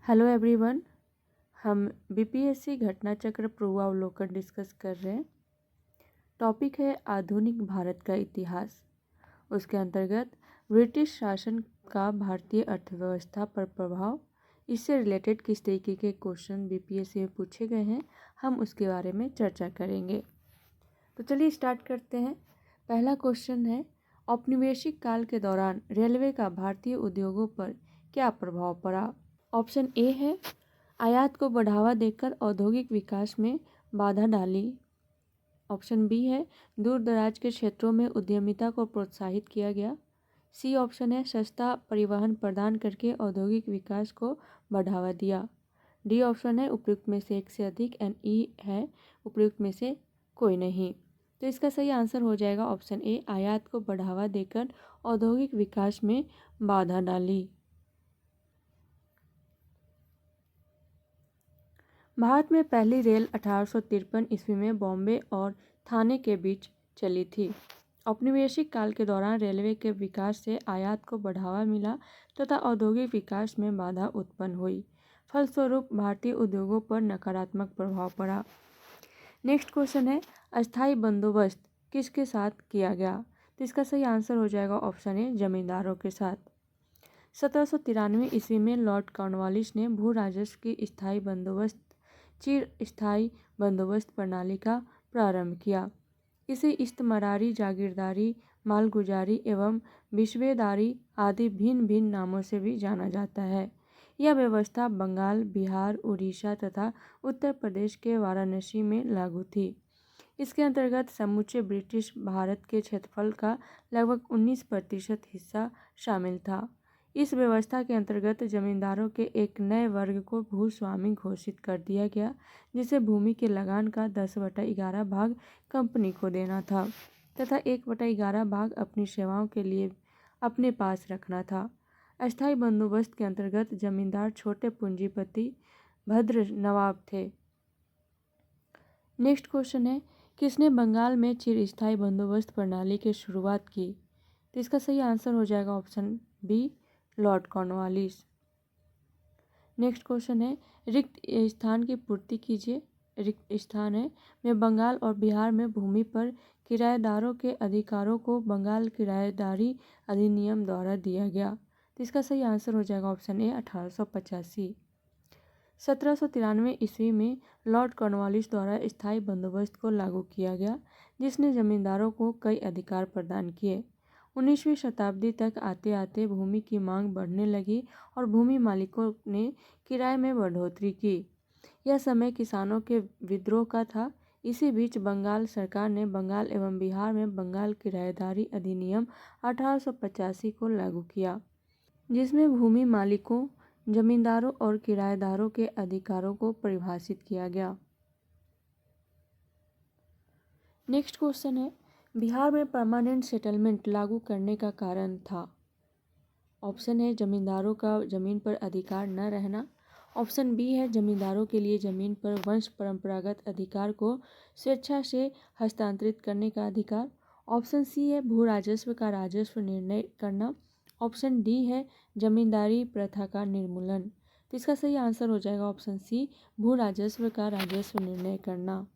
Hello everyone. हम BPSC घटना चक्र पूर्वावलोकन डिस्कस कर रहे हैं। टॉपिक है आधुनिक भारत का इतिहास। उसके अंतर्गत ब्रिटिश शासन का भारतीय अर्थव्यवस्था पर प्रभाव, इससे रिलेटेड किस तरीके के क्वेश्चन बीपीएससी में पूछे गए हैं, हम उसके बारे में चर्चा करेंगे। तो चलिए स्टार्ट करते हैं। पहला क्वेश्चन है, औपनिवेशिक काल के दौरान रेलवे का भारतीय उद्योगों पर क्या प्रभाव पड़ा। ऑप्शन ए है, आयात को बढ़ावा देकर औद्योगिक विकास में बाधा डाली। ऑप्शन बी है, दूर दराज के क्षेत्रों में उद्यमिता को प्रोत्साहित किया गया। सी ऑप्शन है, सस्ता परिवहन प्रदान करके औद्योगिक विकास को बढ़ावा दिया। डी ऑप्शन है, उपयुक्त में से एक से अधिक, एंड ई है, उपयुक्त में से कोई नहीं। तो इसका सही आंसर हो जाएगा ऑप्शन ए, आयात को बढ़ावा देकर औद्योगिक विकास में बाधा डाली। भारत में पहली रेल 1853 ईस्वी में बॉम्बे और थाने के बीच चली थी। औपनिवेशिक काल के दौरान रेलवे के विकास से आयात को बढ़ावा मिला तथा औद्योगिक विकास में बाधा उत्पन्न हुई। फलस्वरूप भारतीय उद्योगों पर नकारात्मक प्रभाव पड़ा। नेक्स्ट क्वेश्चन है, अस्थायी बंदोबस्त किसके साथ किया गया। तो इसका सही आंसर हो जाएगा ऑप्शन ए, जमींदारों के साथ। 1793 ईस्वी में लॉर्ड कॉर्नवालिस ने भू राजस्व की चिर स्थायी बंदोबस्त प्रणाली का प्रारंभ किया। इसे इस्तमरारी, जागीरदारी, मालगुजारी एवं विश्वेदारी आदि भिन्न भिन्न नामों से भी जाना जाता है। यह व्यवस्था बंगाल, बिहार, उड़ीसा तथा उत्तर प्रदेश के वाराणसी में लागू थी। इसके अंतर्गत समूचे ब्रिटिश भारत के क्षेत्रफल का लगभग 19% हिस्सा शामिल था। इस व्यवस्था के अंतर्गत जमींदारों के एक नए वर्ग को भूस्वामी घोषित कर दिया गया, जिसे भूमि के लगान का 10/11 भाग कंपनी को देना था तथा 1/11 भाग अपनी सेवाओं के लिए अपने पास रखना था। अस्थायी बंदोबस्त के अंतर्गत जमींदार छोटे पूंजीपति भद्र नवाब थे। नेक्स्ट क्वेश्चन है, किसने बंगाल में चिरस्थायी बंदोबस्त प्रणाली की शुरुआत की। तो इसका सही आंसर हो जाएगा option B, Lord Cornwallis. Next question है, रिक्त स्थान की पूर्ति कीजिए। रिक्त स्थान है में बंगाल और बिहार में भूमि पर किराएदारों के अधिकारों को बंगाल किराएदारी अधिनियम द्वारा दिया गया। तो इसका सही आंसर हो जाएगा ऑप्शन ए, 1885। 1793 ईस्वी में लॉर्ड कॉर्नवालिस द्वारा स्थायी बंदोबस्त को लागू किया गया, जिसने जमींदारों को कई अधिकार प्रदान किए। 19वीं शताब्दी तक आते आते भूमि की मांग बढ़ने लगी और भूमि मालिकों ने किराए में बढ़ोतरी की। यह समय किसानों के विद्रोह का था। इसी बीच बंगाल सरकार ने बंगाल एवं बिहार में बंगाल किराएदारी अधिनियम 1885 को लागू किया, जिसमें भूमि मालिकों, जमींदारों और किराएदारों के अधिकारों को परिभाषित किया गया। नेक्स्ट क्वेश्चन है, बिहार में परमानेंट सेटलमेंट लागू करने का कारण था। ऑप्शन है, जमींदारों का जमीन पर अधिकार न रहना। ऑप्शन बी है, जमींदारों के लिए जमीन पर वंश परंपरागत अधिकार को स्वेच्छा से हस्तांतरित करने का अधिकार। ऑप्शन सी है, भू राजस्व का राजस्व निर्णय करना। ऑप्शन डी है, जमींदारी प्रथा का निर्मूलन। तो इसका सही आंसर हो जाएगा ऑप्शन सी, भू राजस्व का राजस्व निर्णय करना।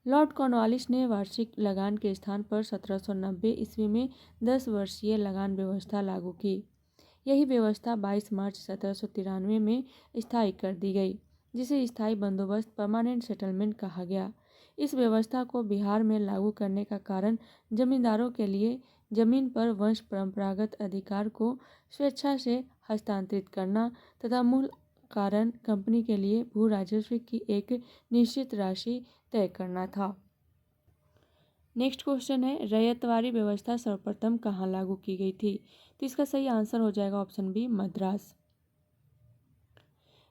लॉर्ड कॉर्नवालिस ने वार्षिक लगान के स्थान पर 1790 ईस्वी में 10 वर्षीय लगान व्यवस्था लागू की। यही व्यवस्था 22 मार्च 1793 में स्थायी कर दी गई, जिसे स्थायी बंदोबस्त परमानेंट सेटलमेंट कहा गया। इस व्यवस्था को बिहार में लागू करने का कारण जमींदारों के लिए जमीन पर वंश परंपरागत अधिकार को स्वेच्छा से हस्तांतरित करना तथा मूल कारण कंपनी के लिए भू राजस्व की एक निश्चित राशि तय करना था। नेक्स्ट क्वेश्चन है, रैयतवाड़ी व्यवस्था सर्वप्रथम कहाँ लागू की गई थी। तो इसका सही आंसर हो जाएगा ऑप्शन बी, मद्रास।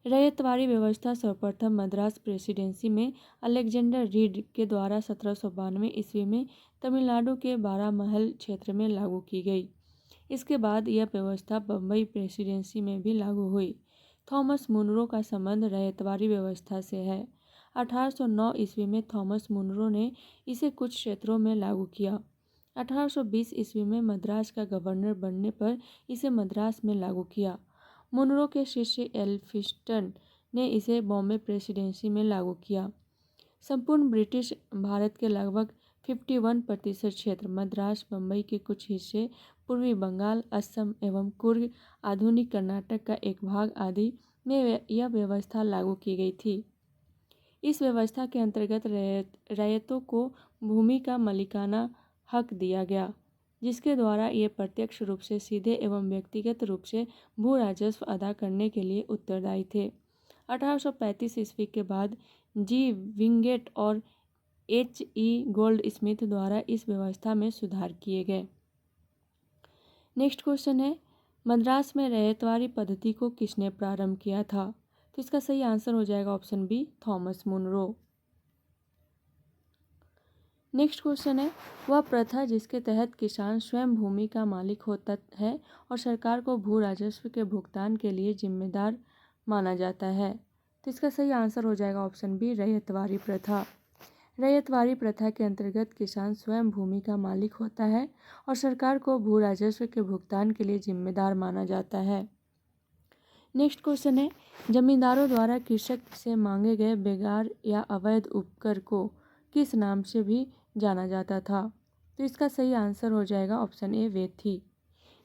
रैयतवाड़ी व्यवस्था सर्वप्रथम मद्रास प्रेसिडेंसी में अलेक्जेंडर रीड के द्वारा 1792 ईस्वी में तमिलनाडु के बारामहल क्षेत्र में लागू की गई। इसके बाद यह व्यवस्था बम्बई प्रेसिडेंसी में भी लागू हुई। थॉमस मुनरो का संबंध रैयतवाड़ी व्यवस्था से है। 1809 ईस्वी में थॉमस मुनरो ने इसे कुछ क्षेत्रों में लागू किया। 1820 ईस्वी में मद्रास का गवर्नर बनने पर इसे मद्रास में लागू किया। मुनरो के शिष्य एल्फिंस्टन ने इसे बॉम्बे प्रेसिडेंसी में लागू किया। संपूर्ण ब्रिटिश भारत के लगभग 51% क्षेत्र, मद्रास, बम्बई के कुछ हिस्से, पूर्वी बंगाल, असम एवं कुर्ग, आधुनिक कर्नाटक का एक भाग आदि में यह व्यवस्था लागू की गई थी। इस व्यवस्था के अंतर्गत रैयतों को भूमि का मालिकाना हक दिया गया, जिसके द्वारा ये प्रत्यक्ष रूप से सीधे एवं व्यक्तिगत रूप से भू राजस्व अदा करने के लिए उत्तरदायी थे। 1835 ईस्वी के बाद जी विंगेट और H.E. गोल्डस्मिथ द्वारा इस व्यवस्था में सुधार किए गए। नेक्स्ट क्वेश्चन है, मद्रास में रैयतवारी पद्धति को किसने प्रारंभ किया था? तो इसका सही आंसर हो जाएगा option B, Thomas Munro. Next question है, वह प्रथा जिसके तहत किसान स्वयं भूमि का मालिक होता है और सरकार को भू राजस्व के भुगतान के लिए जिम्मेदार माना जाता है। तो इसका सही आंसर हो जाएगा ऑप्शन बी, रैयतवारी प्रथा। रैयतवारी प्रथा के अंतर्गत किसान स्वयं भूमि का मालिक होता है और सरकार को भू राजस्व के भुगतान के लिए जिम्मेदार माना जाता है। नेक्स्ट क्वेश्चन है, जमींदारों द्वारा कृषक से मांगे गए बेगार या अवैध उपकर को किस नाम से भी जाना जाता था? तो इसका सही आंसर हो जाएगा ऑप्शन ए, वेथी।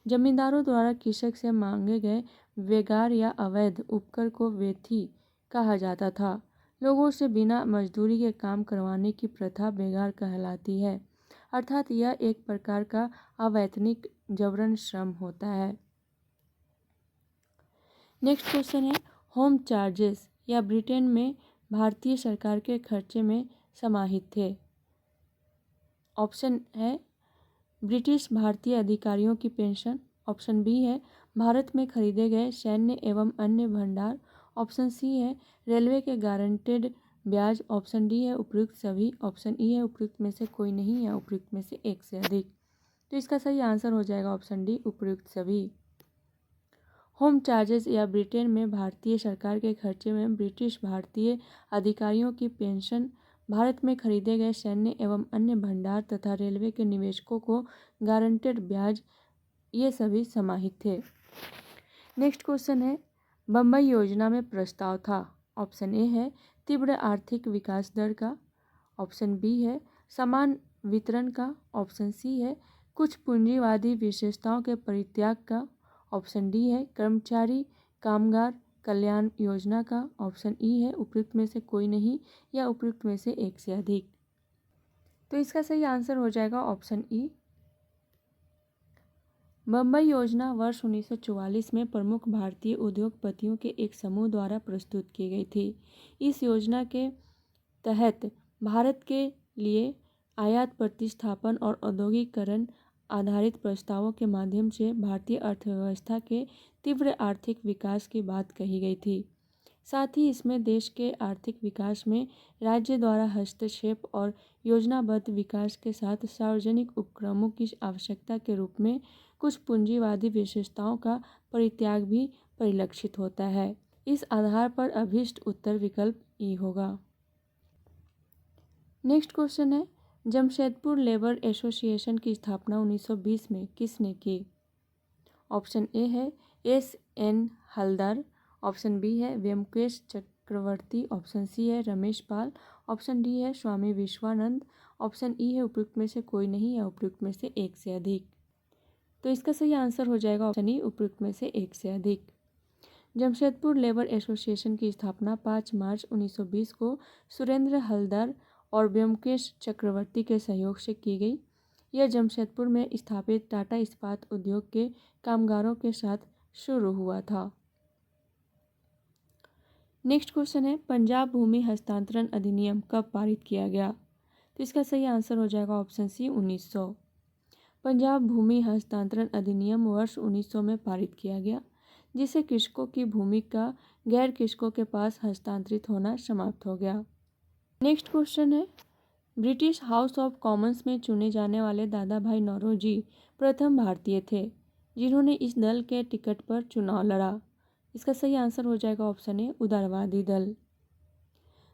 जमींदारों द्वारा कृषक से मांगे गए बेगार या अवैध उपकर को वेथी कहा जाता था। लोगों से बिना मजदूरी के काम करवाने की प्रथा बेगार कहलाती है, अर्थात यह एक प्रकार का अवैतनिक जबरन श्रम होता है। नेक्स्ट क्वेश्चन है, होम चार्जेस या ब्रिटेन में भारतीय सरकार के खर्चे में समाहित थे। ऑप्शन है ब्रिटिश भारतीय अधिकारियों की पेंशन, ऑप्शन बी है भारत में खरीदे गए सैन्य एवं अन्य भंडार, ऑप्शन सी है रेलवे के गारंटेड ब्याज, ऑप्शन डी है उपयुक्त सभी, ऑप्शन ई है उपयुक्त में से कोई नहीं या उपयुक्त में से एक से अधिक। तो इसका सही आंसर हो जाएगा ऑप्शन डी, उपयुक्त सभी। होम चार्जेस या ब्रिटेन में भारतीय सरकार के खर्चे में ब्रिटिश भारतीय अधिकारियों की पेंशन, भारत में खरीदे गए सैन्य एवं अन्य भंडार तथा रेलवे के निवेशकों को गारंटेड ब्याज, ये सभी समाहित थे। नेक्स्ट क्वेश्चन है, बम्बई योजना में प्रस्ताव था। ऑप्शन ए है तीव्र आर्थिक विकास दर का, ऑप्शन बी है समान वितरण का, ऑप्शन सी है कुछ पूंजीवादी विशेषताओं के परित्याग का, ऑप्शन डी है कर्मचारी कामगार कल्याण योजना का, ऑप्शन ई है उपयुक्त में से कोई नहीं या उपयुक्त में से एक से अधिक। तो इसका सही आंसर हो जाएगा ऑप्शन ई। बम्बई योजना वर्ष 1944 में प्रमुख भारतीय उद्योगपतियों के एक समूह द्वारा प्रस्तुत की गई थी। इस योजना के तहत भारत के लिए आयात प्रतिस्थापन और औद्योगिकरण आधारित प्रस्तावों के माध्यम से भारतीय अर्थव्यवस्था के तीव्र आर्थिक विकास की बात कही गई थी। साथ ही इसमें देश के आर्थिक विकास में राज्य द्वारा हस्तक्षेप और योजनाबद्ध विकास के साथ सार्वजनिक उपक्रमों की आवश्यकता के रूप में कुछ पूंजीवादी विशेषताओं का परित्याग भी परिलक्षित होता है। इस आधार पर अभीष्ट उत्तर विकल्प ई होगा। नेक्स्ट क्वेश्चन है, जमशेदपुर लेबर एसोसिएशन की स्थापना 1920 में किसने की? ऑप्शन ए है S.N. हलदर, ऑप्शन बी है व्योमकेश चक्रवर्ती, ऑप्शन सी है रमेश पाल, ऑप्शन डी है स्वामी विश्वानंद, ऑप्शन ई है उपयुक्त में से कोई नहीं या उपयुक्त में से एक से अधिक। तो इसका सही आंसर हो जाएगा ऑप्शन ई, उपयुक्त में से एक से अधिक। जमशेदपुर लेबर एसोसिएशन की स्थापना 5 मार्च 1920 को सुरेंद्र हलदर और व्योमकेश चक्रवर्ती के सहयोग से की गई। यह जमशेदपुर में स्थापित टाटा इस्पात उद्योग के कामगारों के साथ शुरू हुआ था। नेक्स्ट क्वेश्चन है, पंजाब भूमि हस्तांतरण अधिनियम कब पारित किया गया? तो इसका सही आंसर हो जाएगा ऑप्शन सी, 1900। पंजाब भूमि हस्तांतरण अधिनियम वर्ष 1900 में पारित किया गया, जिससे कृषकों की भूमि का गैर कृषकों के पास हस्तांतरित होना समाप्त हो गया। नेक्स्ट क्वेश्चन है, ब्रिटिश हाउस ऑफ कॉमन्स में चुने जाने वाले दादा भाई नौरोजी प्रथम भारतीय थे जिन्होंने इस दल के टिकट पर चुनाव लड़ा। इसका सही आंसर हो जाएगा ऑप्शन ए, उदारवादी दल।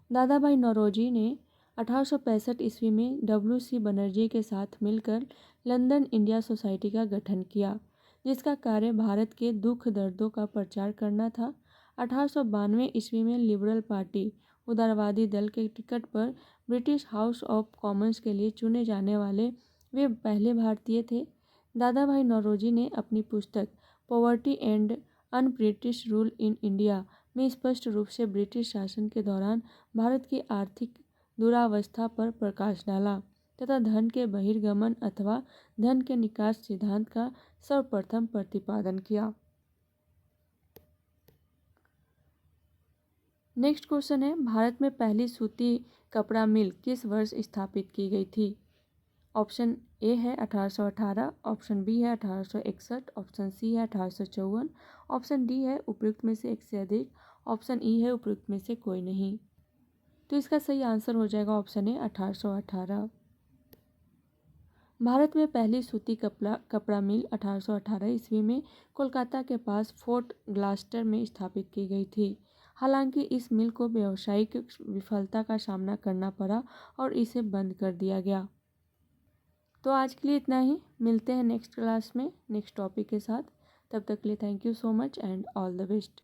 दादा भाई नौरोजी ने 1865 ईस्वी में W.C. बनर्जी के साथ मिलकर लंदन इंडिया सोसाइटी का गठन किया, जिसका कार्य भारत के दुख दर्दों का प्रचार करना था। 1892 ईस्वी में लिबरल पार्टी उदारवादी दल के टिकट पर ब्रिटिश हाउस ऑफ कॉमन्स के लिए चुने जाने वाले वे पहले भारतीय थे। दादा भाई नौरोजी ने अपनी पुस्तक poverty and un British rule in India में स्पष्ट रूप से ब्रिटिश शासन के दौरान भारत की आर्थिक दुरावस्था पर प्रकाश डाला तथा धन के बहिर्गमन अथवा धन के निकास सिद्धांत का सर्वप्रथम प्रतिपादन किया। नेक्स्ट क्वेश्चन है, भारत में पहली सूती कपड़ा मिल किस वर्ष स्थापित की गई थी? ऑप्शन ए है 1818, ऑप्शन बी है 1861, ऑप्शन सी है 1854, ऑप्शन डी है उपयुक्त में से एक से अधिक, ऑप्शन ई है उपयुक्त में से कोई नहीं। तो इसका सही आंसर हो जाएगा ऑप्शन ए 1818। भारत में पहली सूती कपड़ा मिल 1818 ईस्वी में कोलकाता के पास फोर्ट ग्लास्टर में स्थापित की गई थी। हालांकि इस मिल को व्यावसायिक विफलता का सामना करना पड़ा और इसे बंद कर दिया गया। तो आज के लिए इतना ही, मिलते हैं नेक्स्ट क्लास में नेक्स्ट टॉपिक के साथ। तब तक के लिए thank you so much and all the best.